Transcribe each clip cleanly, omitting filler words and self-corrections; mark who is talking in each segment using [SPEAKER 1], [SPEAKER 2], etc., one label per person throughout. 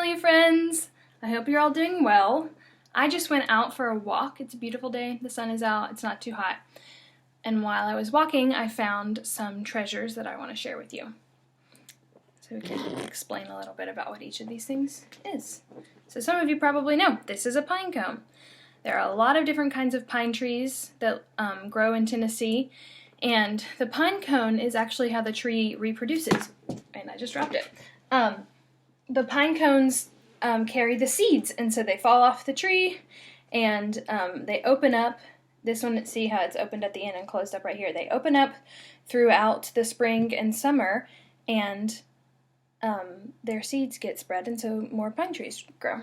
[SPEAKER 1] you friends! I hope you're all doing well. I just went out for a walk. It's a beautiful day. The sun is out. It's not too hot. And while I was walking, I found some treasures that I want to share with you. So we can explain a little bit about what each of these things is. So some of you probably know, this is a pine cone. There are a lot of different kinds of pine trees that grow in Tennessee, and the pine cone is actually how the tree reproduces. And I just dropped it. The pine cones carry the seeds, and so they fall off the tree, and they open up. This one, see how it's opened at the end and closed up right here. They open up throughout the spring and summer, and their seeds get spread, and so more pine trees grow.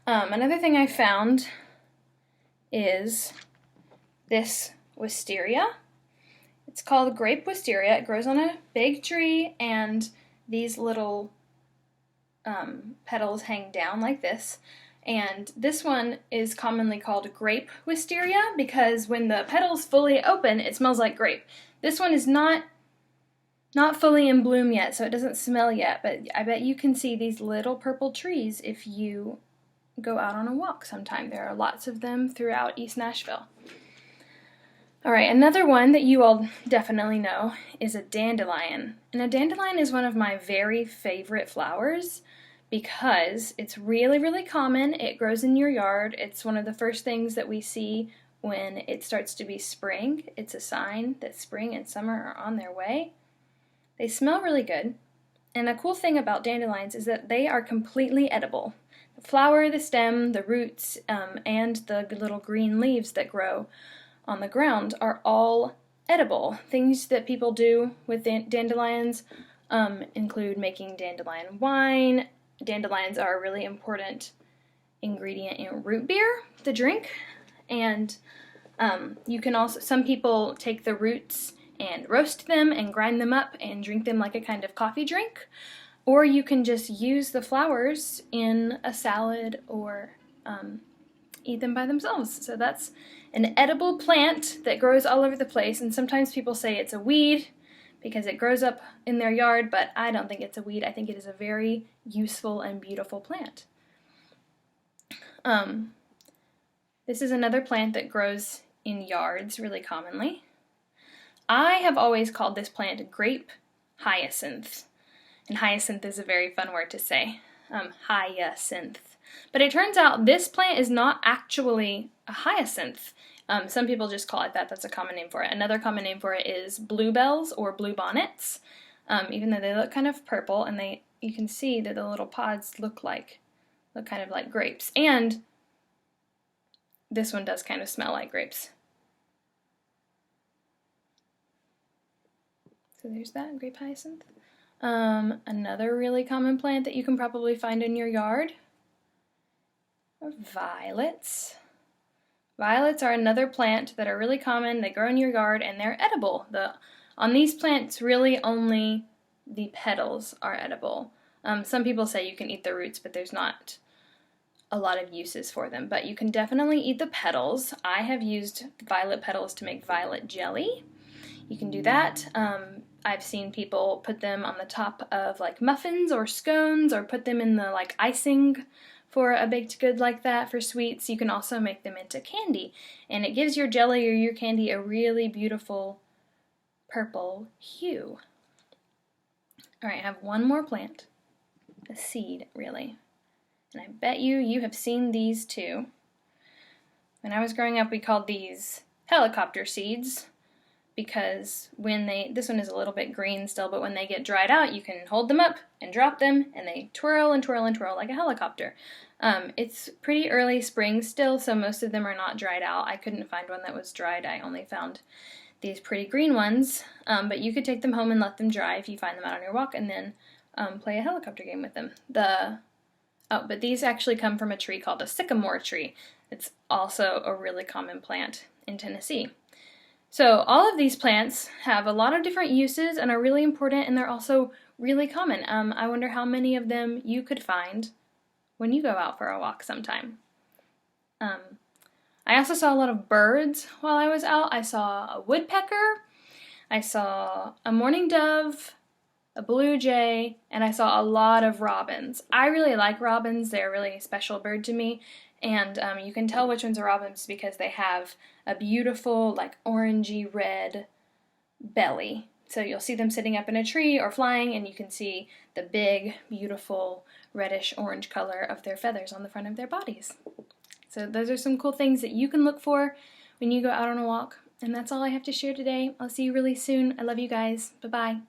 [SPEAKER 1] Another thing I found is this wisteria. It's called Grape Wisteria. It grows on a big tree, and these little petals hang down like this. And this one is commonly called Grape Wisteria because when the petals fully open, it smells like grape. This one is not fully in bloom yet, so it doesn't smell yet, but I bet you can see these little purple trees if you go out on a walk sometime. There are lots of them throughout East Nashville. Alright, another one that you all definitely know is a dandelion. And a dandelion is one of my very favorite flowers because it's really, really common. It grows in your yard. It's one of the first things that we see when it starts to be spring. It's a sign that spring and summer are on their way. They smell really good. And the cool thing about dandelions is that they are completely edible. The flower, the stem, the roots, and the little green leaves that grow on the ground are all edible. Things that people do with dandelions include making dandelion wine. Dandelions are a really important ingredient in root beer, the drink. And you can also, some people take the roots and roast them and grind them up and drink them like a kind of coffee drink. Or you can just use the flowers in a salad or eat them by themselves. So that's an edible plant that grows all over the place, and sometimes people say it's a weed because it grows up in their yard, but I don't think it's a weed. I think it is a very useful and beautiful plant. This is another plant that grows in yards really commonly. I have always called this plant grape hyacinth. And hyacinth is a very fun word to say. Hyacinth. But it turns out this plant is not actually a hyacinth. Some people just call it that. That's a common name for it. Another common name for it is bluebells or bluebonnets. Even though they look kind of purple, and you can see that the little pods look kind of like grapes. And this one does kind of smell like grapes. So there's that, grape hyacinth. Another really common plant that you can probably find in your yard are violets. Violets are another plant that are really common. They grow in your yard and they're edible. On these plants, really only the petals are edible. Some people say you can eat the roots, but there's not a lot of uses for them. But you can definitely eat the petals. I have used violet petals to make violet jelly. You can do that. I've seen people put them on the top of like muffins or scones, or put them in the like icing for a baked good like that for sweets. You can also make them into candy, and it gives your jelly or your candy a really beautiful purple hue. Alright, I have one more plant, a seed really, and I bet you have seen these too. When I was growing up, we called these helicopter seeds, because this one is a little bit green still, but when they get dried out, you can hold them up and drop them, and they twirl and twirl and twirl like a helicopter. It's pretty early spring still, so most of them are not dried out. I couldn't find one that was dried. I only found these pretty green ones, but you could take them home and let them dry if you find them out on your walk, and then play a helicopter game with them. But these actually come from a tree called a sycamore tree. It's also a really common plant in Tennessee. So all of these plants have a lot of different uses and are really important, and they're also really common. I wonder how many of them you could find when you go out for a walk sometime. I also saw a lot of birds while I was out. I saw a woodpecker, I saw a mourning dove, a blue jay, and I saw a lot of robins. I really like robins. They're a really special bird to me, and you can tell which ones are robins because they have a beautiful, like, orangey red belly. So you'll see them sitting up in a tree or flying, and you can see the big, beautiful, reddish-orange color of their feathers on the front of their bodies. So those are some cool things that you can look for when you go out on a walk. And that's all I have to share today. I'll see you really soon. I love you guys. Bye-bye.